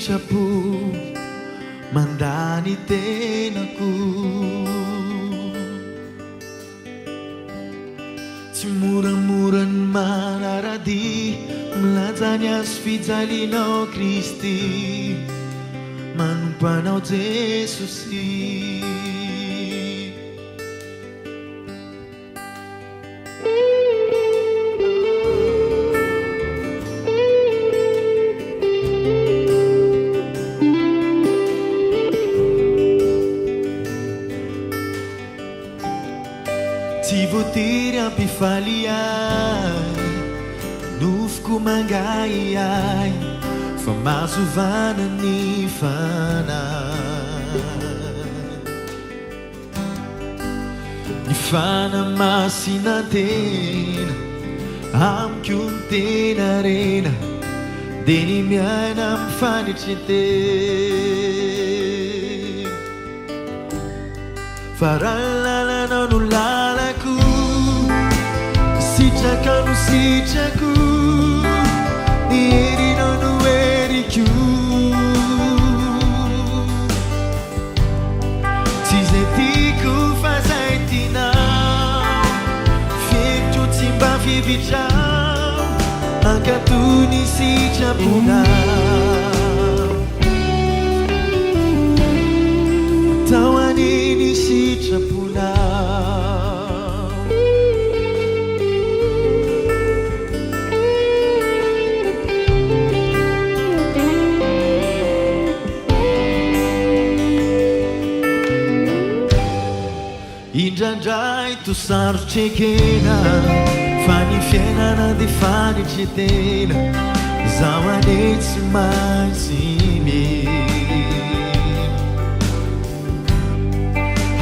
sitrapo mandany tenako. Tsy moramora ny manarady milanja ny azo fijalinao Kristy, manompanao Jesosy. Tsy voatery ampifaly ahy, nofoko mangay ahy, fa mazovana ny fanahy. Ny fanamasina tena amiko ny tena rena, dia ny miaina amin'ny fanitretena. Fa raha lalanao no lalako, sitraka no sitrako, ny herinao no heriko. Tsy izay tiako fa izay tianao, fievitro tsy mba fievitrao, ankatony sitraponao. Tao aniny sitraponao. Indrandray tosarotra ekena, fa ny fiainana dia fanitretena, zaho ane tsy maintsy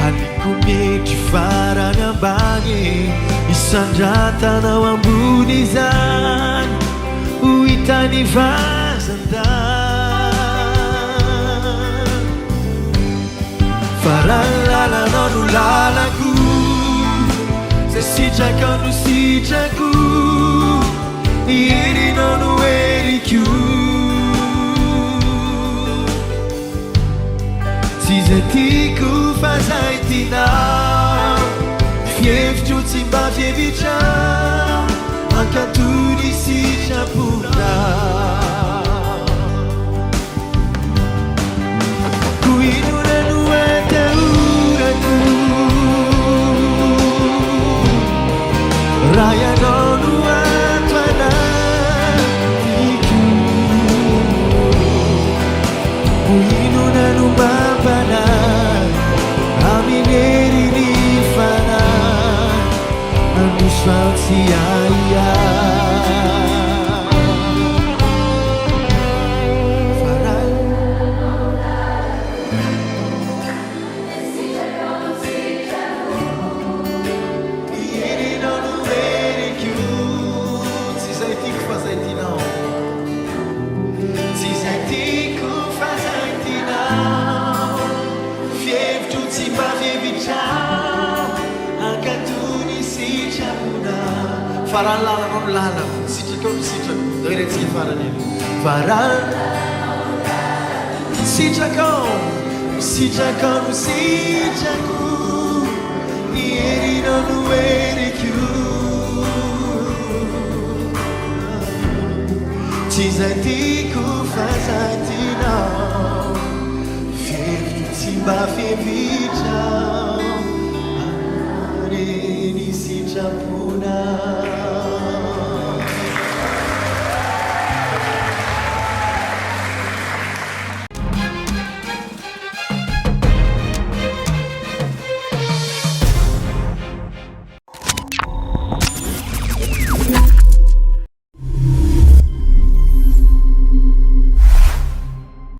aliko metry farany ambany, isandrantanao ambony izany, ho hitany vazan-tany. Fa raha lalanao no lalako, zay sitraka no sitrako, ny herinao no heriko. Tsy izay tiako fa izay tianao, fievitro tsy mba fievitrao, ankatony sitraponao. Koinona no atahorako, raha ianao no ato anatiko. Koinona no mampanahy amin'ny heriny fanahy, androsoatsy ahiahy. Farany lalanao no lalako, sitraka no sitrako, irentsika farany elo. Farany sitraka no sitrako, ny herinao no heriko. Tsy izay tiako fa izay tianao, fievitro tsy mba fievitrao, anareny sitraponao.